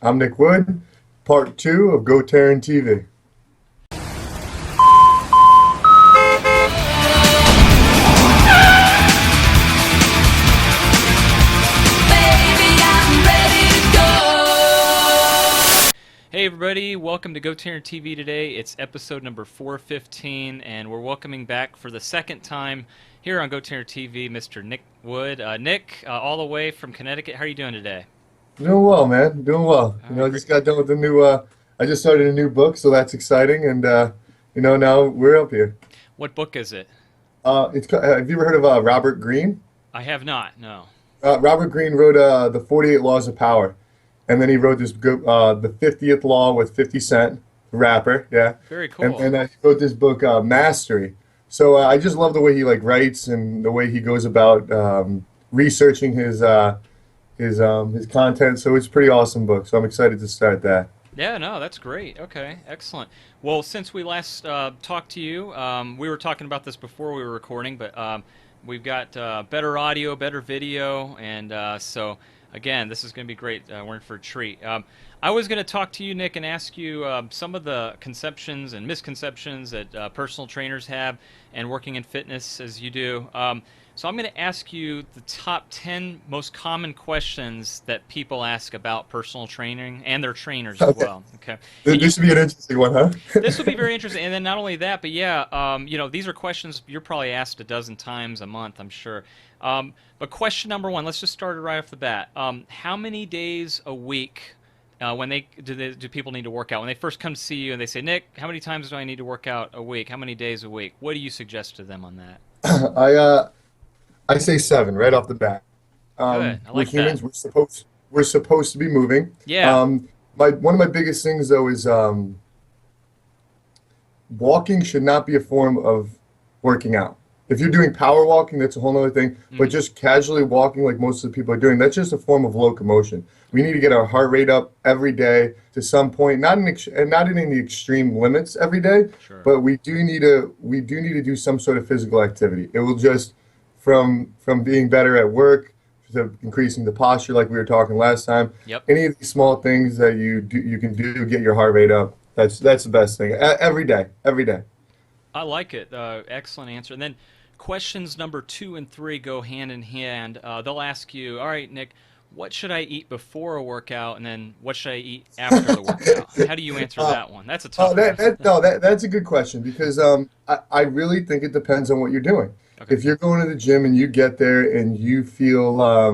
I'm Nick Wood, part two of GoTarryn TV. Hey everybody, welcome to GoTarryn TV today. It's episode number 415, and we're welcoming back for the second time here on GoTarryn TV, Mr. Nick Wood. Nick, all the way from Connecticut, how are you doing today? Doing well, man. Doing well. All right, I great. just got done with the new. I just started a new book, so that's exciting. And now we're up here. What book is it? Have you ever heard of Robert Greene? I have not, no. Robert Greene wrote the 48 Laws of Power, and then he wrote this book, the 50th Law with 50 Cent, the rapper. Yeah. Very cool. And he wrote this book, Mastery. So I just love the way he writes and the way he goes about researching his content. So it's a pretty awesome book. So I'm excited to start that. Yeah, no, that's great. Okay, excellent. Well, since we last talked to you, we were talking about this before we were recording, but we've got better audio, better video, and so again, this is going to be great. We're in for a treat. I was going to talk to you, Nick, and ask you some of the conceptions and misconceptions that personal trainers have and working in fitness as you do. So I'm going to ask you the top 10 most common questions that people ask about personal training and their trainers as well. Okay. This would be an interesting one, huh? This would be very interesting. And then not only that, but yeah, these are questions you're probably asked a dozen times a month, I'm sure. But question number one, let's just start it right off the bat. How many days a week do people need to work out? When they first come to see you and they say, Nick, how many times do I need to work out a week? How many days a week? What do you suggest to them on that? I say 7 right off the bat. Good. I We're like humans. that. We're supposed to be moving. Yeah. One of my biggest things though is walking should not be a form of working out. If you're doing power walking, that's a whole other thing. But just casually walking, like most of the people are doing, that's just a form of locomotion. We need to get our heart rate up every day to some point, not in the extreme limits every day, Sure. but we do need to do some sort of physical activity. It will just from being better at work to increasing the posture, like we were talking last time. Yep. Any of these small things that you can do to get your heart rate up. That's the best thing. Every day. I like it. Excellent answer. And then questions number 2 and 3 go hand in hand. They'll ask you, all right, Nick, what should I eat before a workout, and then what should I eat after the workout? How do you answer that one? That's a tough one. That's a good question because I really think it depends on what you're doing. Okay. If you're going to the gym and you get there and you feel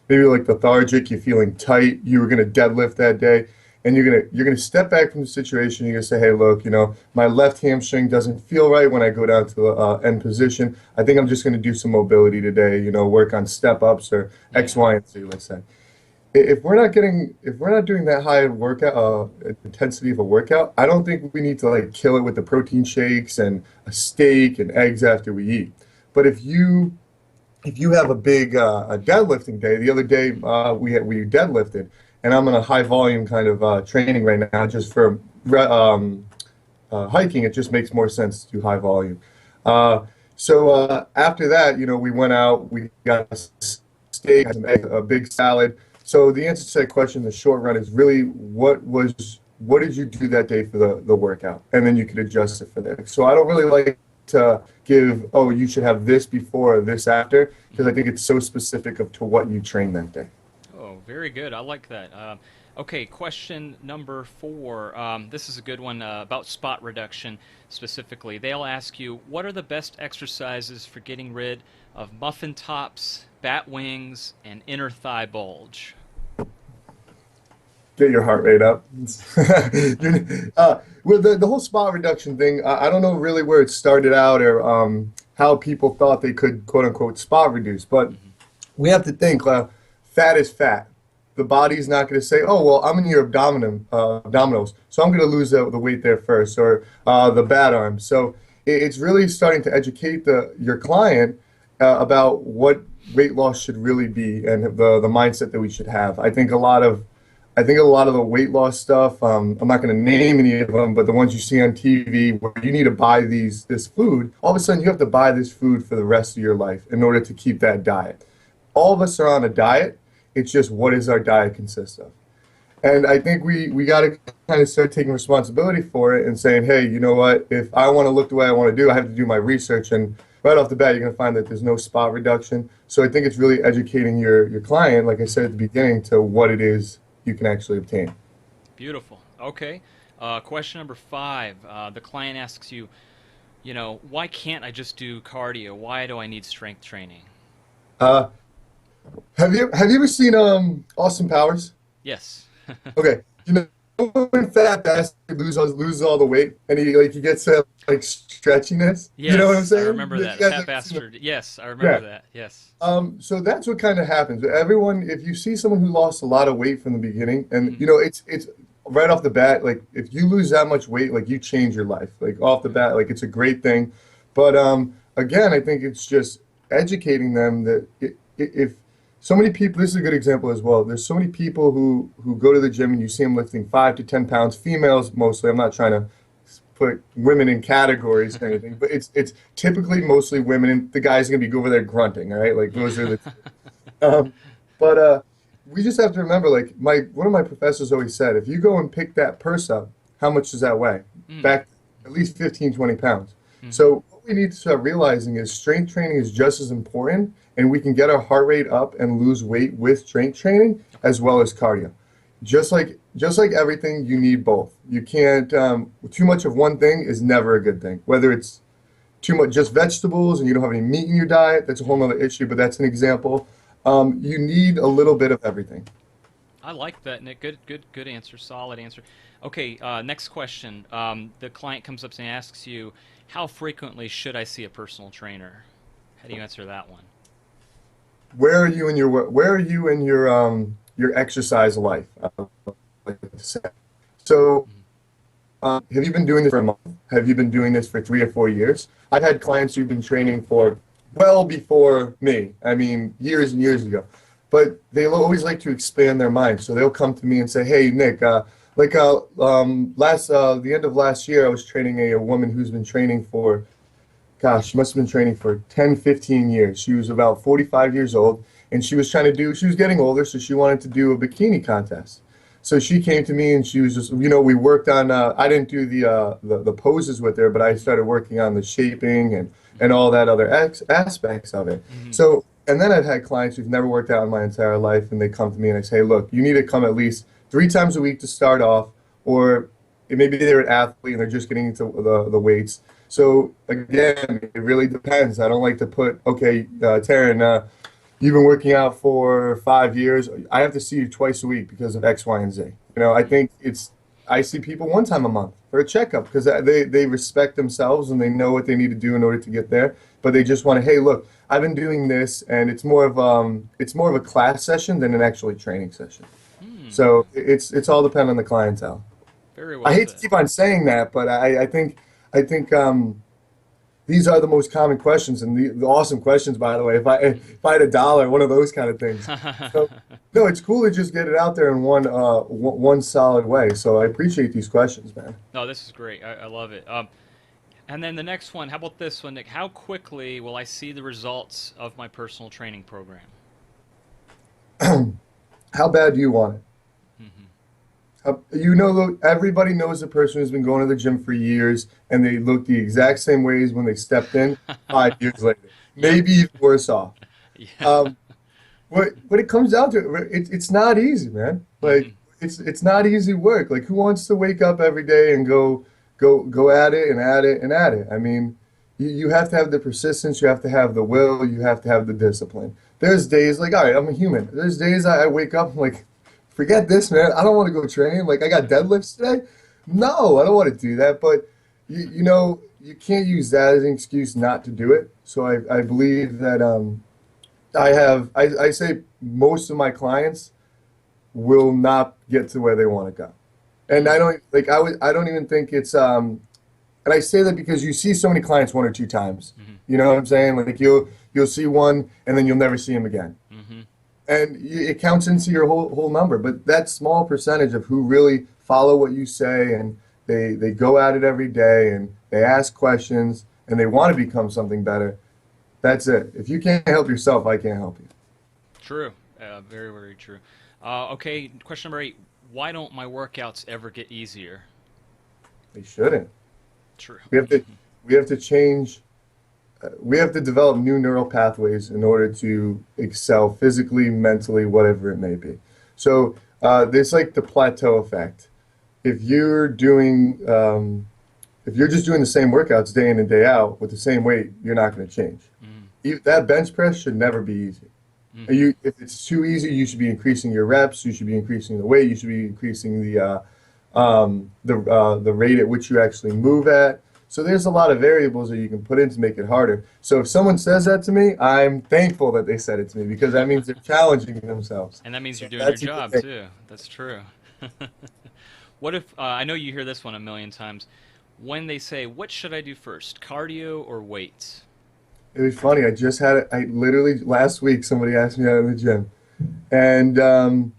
maybe like lethargic, you're feeling tight, you were going to deadlift that day, and you're gonna step back from the situation. You're gonna say, hey, look, my left hamstring doesn't feel right when I go down to the end position. I think I'm just gonna do some mobility today. Work on step ups or X, Y, and Z. Let's say. If we're not doing that high workout intensity of a workout, I don't think we need to kill it with the protein shakes and a steak and eggs after we eat. But if you have a big a deadlifting day, the other day we deadlifted, and I'm in a high volume kind of training right now just for hiking. It just makes more sense to do high volume. So after that, we went out, we got a steak, some eggs, a big salad. So the answer to that question, the short run, is really what did you do that day for the workout, and then you could adjust it for there. So I don't really like to give, oh, you should have this before or this after, because I think it's so specific to what you train that day. Oh, very good. I like that. Okay, question number 4. This is a good one about spot reduction specifically. They'll ask you, what are the best exercises for getting rid of muffin tops, bat wings, and inner thigh bulge? Get your heart rate up. With the whole spot reduction thing, I don't know really where it started out or how people thought they could, quote unquote, spot reduce. But we have to think, fat is fat. The body's not going to say, oh, well, I'm in your abdominals, so I'm going to lose the weight there first, or the bad arm. So it's really starting to educate your client about what weight loss should really be and the mindset that we should have. I think a lot of the weight loss stuff, I'm not going to name any of them, but the ones you see on TV where you need to buy this food, all of a sudden you have to buy this food for the rest of your life in order to keep that diet. All of us are on a diet. It's just, what does our diet consist of? And I think we got to kind of start taking responsibility for it and saying, hey, you know what? If I want to look the way I want to do, I have to do my research. And right off the bat, you're going to find that there's no spot reduction. So I think it's really educating your client, like I said at the beginning, to what it is you can actually obtain. Beautiful. Okay. Question number 5. The client asks you, why can't I just do cardio? Why do I need strength training? Uh, have you ever seen Austin Powers? Yes. Okay, you know when Fat Bastard loses all the weight and he gets that like stretchiness. You know what I'm Yes, I saying? remember You that. guys Fat ever seen it? bastard. Yes, I remember Yeah. that. Yes. So that's what kind of happens. Everyone, if you see someone who lost a lot of weight from the beginning, and Hmm. it's right off the bat, like if you lose that much weight, like you change your life, like off the bat, like it's a great thing. But again, I think it's just educating them that if so many people, this is a good example as well. There's so many people who go to the gym and you see them lifting 5 to 10 pounds, females mostly. I'm not trying to put women in categories or anything, but it's typically mostly women, and the guy's gonna be over there grunting, all right? Like those are the um, but we just have to remember, like my one of my professors always said, if you go and pick that purse up, how much does that weigh? Mm. Back at least 15, 20 pounds. Hmm. So what we need to start realizing is strength training is just as important, and we can get our heart rate up and lose weight with strength training as well as cardio. Just like everything, you need both. You can't too much of one thing is never a good thing. Whether it's too much just vegetables and you don't have any meat in your diet, that's a whole other issue, but that's an example. You need a little bit of everything. I like that, Nick. Good answer. Solid answer. Okay, next question. The client comes up and asks you, how frequently should I see a personal trainer? How do you answer that one? Where are you in your exercise life? I would like to say. So, Mhm. have you been doing this for a month? Have you been doing this for 3 or 4 years? I've had clients who've been training for well before me. I mean, years and years ago. But they'll always like to expand their mind. So they'll come to me and say, "Hey, Nick, the end of last year, I was training a woman who's been training for gosh, she must have been training for 10, 15 years. She was about 45 years old, and she was getting older, so she wanted to do a bikini contest. So she came to me and she was just, we worked on, I didn't do the poses with her, but I started working on the shaping and all that other aspects of it. Mhm. So, and then I've had clients who've never worked out in my entire life, and they come to me and I say, look, you need to come at least 3 times a week to start off, or maybe they're an athlete and they're just getting into the weights. So again, it really depends. I don't like to put, okay, Taryn, you've been working out for 5 years. I have to see you twice a week because of X, Y, and Z. I think I see people 1 time a month for a checkup because they respect themselves and they know what they need to do in order to get there. But they just want to, hey, look, I've been doing this, and it's more of a class session than an actually training session. Hmm. So it's all depend on the clientele. Very I well hate to said. keep on saying that, but I think these are the most common questions and the awesome questions, by the way. If I had $1, one of those kind of things. So no, it's cool to just get it out there in one solid way. So I appreciate these questions, man. No, this is great. I love it. And then the next one, how about this one, Nick? How quickly will I see the results of my personal training program? How bad do you want it? Hmm. Look, everybody knows the person who's been going to the gym for years, and they look the exact same ways when they stepped in 5 years later, Yep. maybe even worse off. Yeah. Um, what it comes down to, it's not easy, man. Like Hmm. it's not easy work. Like who wants to wake up every day and go at it and at it and at it? I mean, you have to have the persistence, you have to have the will, you have to have the discipline. There's days like, all right, I'm a human. There's days I wake up I'm like, forget this, man. I don't want to go train. Like I got deadlifts today. No, I don't want to do that. But you can't use that as an excuse not to do it. So I believe that I say most of my clients will not get to where they want to go. And I Hmm. don't like I don't even think it's and I say that because you see so many clients 1 or 2 times. Hmm. You know what I'm saying? Like you'll see one and then you'll never see him again. Hmm. And it counts into your whole number. But that small percentage of who really follow what you say and they go at it every day and they ask questions and they want to become something better. That's it. If you can't help yourself, I can't help you. True. Very, very true. Okay, question number 8. why don't my workouts ever get easier? They shouldn't. True. We have to we have to change. We have to develop new neural pathways in order to excel physically, mentally, whatever it may be. So there's like the plateau effect. If you're doing, if you're just doing the same workouts day in and day out with the same weight, you're not going to change. That bench press should never be easy. If it's too easy, you should be increasing your reps. You should be increasing the weight. You should be increasing the rate at which you actually move at. So there's a lot of variables that you can put in to make it harder. So if someone says that to me, I'm thankful that they said it to me because that means they're challenging themselves. And that means So you're doing your that's a good job thing. too. That's true. What if I know you hear this one a million times when they say, "What should I do first, cardio or weights?" It was funny. I just had it. I literally last week somebody asked me that in the gym, and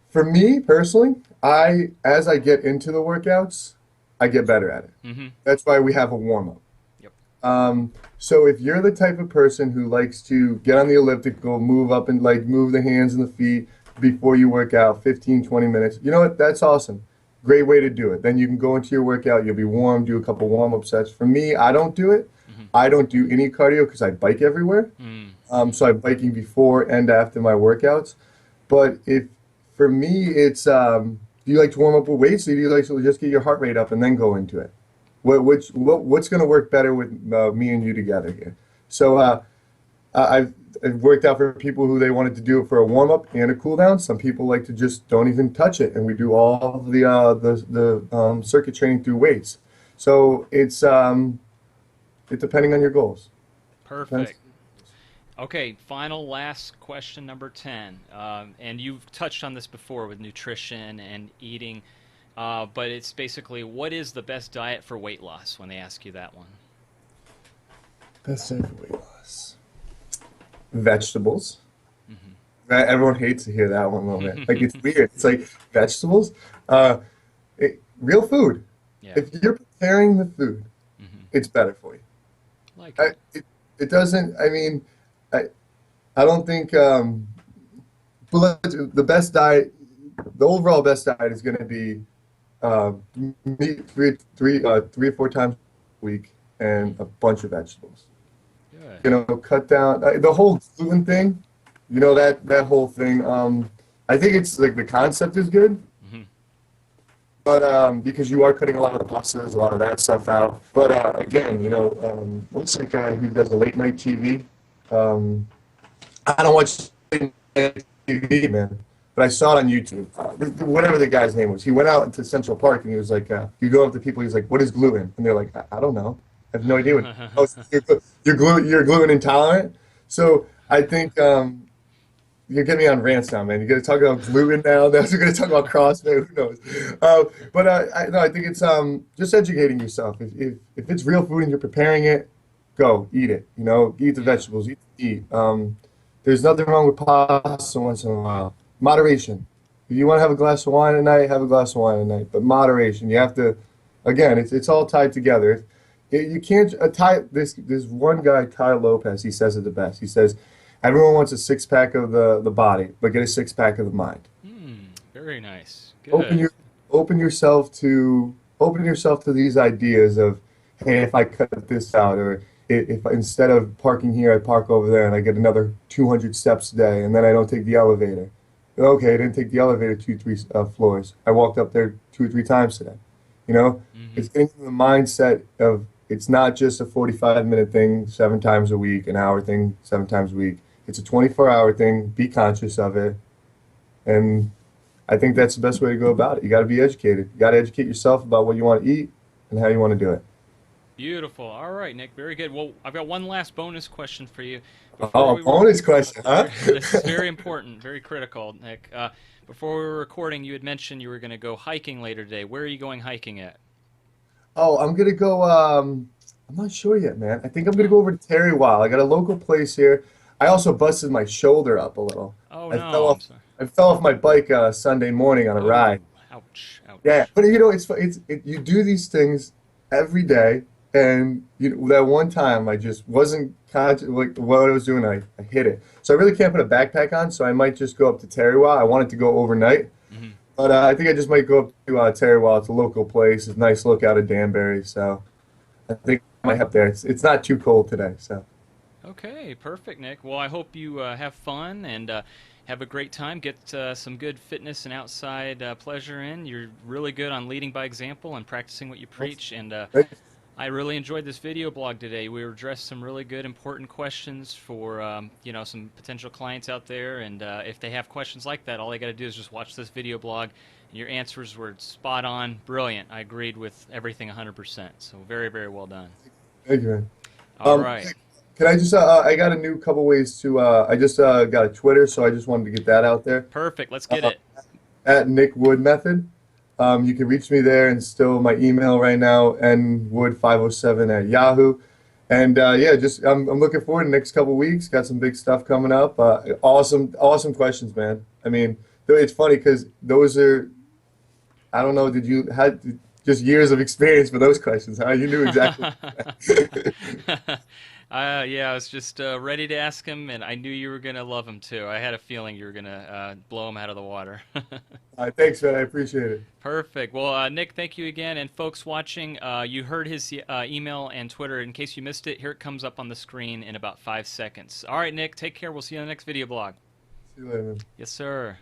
for me personally, as I get into the workouts, I get better at it. Mm-hmm. That's why we have a warm up. Yep. So if you're the type of person who likes to get on the elliptical, move up and like move the hands and the feet before you work out, 15, 20 minutes, you know what? That's awesome. Great way to do it. Then you can go into your workout, you'll be warm, do a couple warm-up sets. For me, I don't do it. Mm-hmm. I don't do any cardio because I bike everywhere. So I'm biking before and after my workouts. But if for me, it's do you like to warm up with weights, or do you like to just get your heart rate up and then go into it? What's going to work better with me and you together here? So I've worked out for people who they wanted to do it for a warm up and a cool down. Some people like to just don't even touch it, and we do all of the circuit training through weights. So it's depending on your goals. Perfect. Okay, last question, number 10. And you've touched on this before with nutrition and eating, but it's basically, what is the best diet for weight loss when they ask you that one? Best diet for weight loss. Vegetables. Everyone hates to hear that one a little bit. Like it's weird. It's like vegetables. Real food. Yeah. If you're preparing the food, it's better for you. Like It doesn't. I mean, I don't think. The best diet, the overall best diet is going to be meat three or four times a week and a bunch of vegetables. good. You know, cut down the whole gluten thing. You know that whole thing. I think it's like the concept is good, but because you are cutting a lot of the pastas, a lot of that stuff out. But again, you know, what's that guy who does the late night TV? I don't watch late night TV, man, but I saw it on YouTube. Whatever the guy's name was, he went out into Central Park and he was like, you go up to people, he's like, "What is gluten?" And they're like, I don't know. I have no idea what. Oh, so you're gluten intolerant. So I think you're getting me on rants now, man. You're gonna talk about gluten now. Now you're gonna talk about CrossFit. Who knows? But I think it's just educating yourself. If it's real food and you're preparing it, go eat it. You know, eat the vegetables. Eat. There's nothing wrong with pasta once in a while. Moderation. If you want to have a glass of wine at night, have a glass of wine at night. But moderation. You have to. Again, it's all tied together. You can't this one guy, Ty Lopez. He says it the best. He says, "Everyone wants a six pack of the body, but get a six pack of the mind." Very nice. Good. Open yourself to these ideas of, hey, if I cut this out, or if instead of parking here, I park over there and I get another 200 steps a day, and then I don't take the elevator. Okay, I didn't take the elevator 2-3 floors. I walked up there 2 or 3 times today. You know, it's getting to the mindset of it's not just a 45-minute thing 7 times a week, an hour thing 7 times a week. It's a 24-hour thing. Be conscious of it, and I think that's the best way to go about it. You got to be educated. You got to educate yourself about what you want to eat and how you want to do it. Beautiful. All right, Nick. Very good. Well, I've got one last bonus question for you. Oh, bonus question, huh? This is very important, very critical, Nick. Before we were recording, you had mentioned you were going to go hiking later today. Where are you going hiking at? Oh, I'm gonna go. I'm not sure yet, man. I think I'm gonna go over to Tarryn. I got a local place here. I also busted my shoulder up a little. Oh, I no. fell I'm off. sorry. I fell off my bike Sunday morning on a ride. Ouch. Ouch. Yeah, but you know, you do these things every day, and that one time I just wasn't conscious like what I was doing. I hit it, so I really can't put a backpack on. So I might just go up to Tarryn. I wanted to go overnight, But I think I just might go up to Terry while it's a local place. It's a nice look out of Danbury, so I think I might head up there. It's not too cold today, so. Okay, perfect, Nick. Well, I hope you have fun and have a great time. Get some good fitness and outside pleasure in. You're really good on leading by example and practicing what you preach. And I really enjoyed this video blog today. We addressed some really good, important questions for some potential clients out there. And if they have questions like that, all they got to do is just watch this video blog. And your answers were spot on, brilliant. I agreed with everything 100%. So very, very well done. Thank you, man. All right. Can I just, I got a new couple ways to, I just got a Twitter, so I just wanted to get that out there. Perfect. Let's get it. At Nick Wood Method. You can reach me there, and still my email right now, nwood507@yahoo. And yeah, just I'm looking forward to the next couple weeks. Got some big stuff coming up. Awesome questions, man. I mean, it's funny because those are, I don't know, did you had just years of experience for those questions, huh? You knew exactly. Yeah, I was just ready to ask him, and I knew you were going to love him too. I had a feeling you were going to blow him out of the water. Thanks, man. I appreciate it. Perfect. Well, Nick, thank you again. And folks watching, you heard his email and Twitter. In case you missed it, here it comes up on the screen in about 5 seconds. All right, Nick, take care. We'll see you on the next video blog. See you later, man. Yes, sir.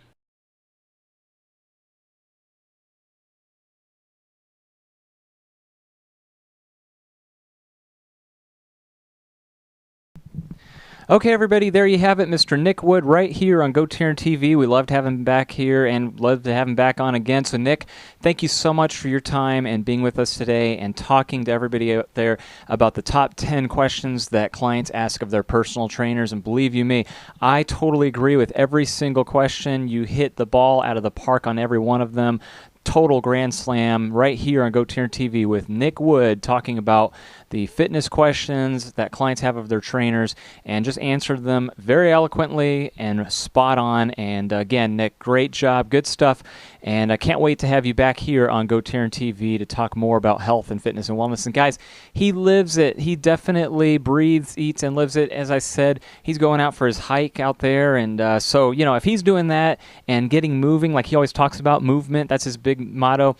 Okay, everybody, there you have it, Mr. Nick Wood, right here on GoTarryn TV. We loved having him back here and love to have him back on again. So, Nick, thank you so much for your time and being with us today and talking to everybody out there about the top 10 questions that clients ask of their personal trainers. And believe you me, I totally agree with every single question. You hit the ball out of the park on every one of them. Total grand slam right here on GoTarryn TV with Nick Wood talking about the fitness questions that clients have of their trainers and just answered them very eloquently and spot on. And again, Nick, great job, good stuff. And I can't wait to have you back here on GoTarryn TV to talk more about health and fitness and wellness. And guys, he lives it. He definitely breathes, eats, and lives it. As I said, he's going out for his hike out there. And so, you know, if he's doing that and getting moving, like he always talks about, movement, that's his big motto.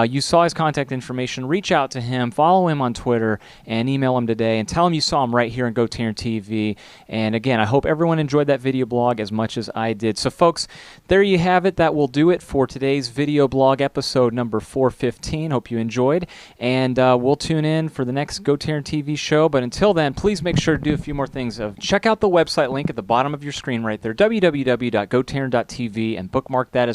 You saw his contact information. Reach out to him, follow him on Twitter, and email him today and tell him you saw him right here on GoTarryn TV. And again, I hope everyone enjoyed that video blog as much as I did. So folks, there you have it. That will do it for today's video blog episode number 415. Hope you enjoyed. And we'll tune in for the next GoTarryn TV show. But until then, please make sure to do a few more things. Check out the website link at the bottom of your screen right there, www.gotarryn.tv, and bookmark that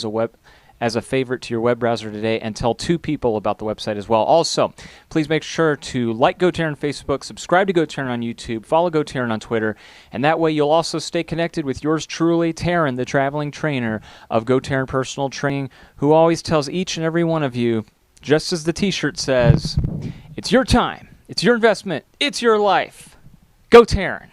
as a favorite to your web browser today, and tell 2 people about the website as well. Also, please make sure to like GoTarryn on Facebook, subscribe to GoTarryn on YouTube, follow GoTarryn on Twitter, and that way you'll also stay connected with yours truly, Tarryn, the traveling trainer of GoTarryn Personal Training, who always tells each and every one of you, just as the t-shirt says, it's your time, it's your investment, it's your life. GoTarryn.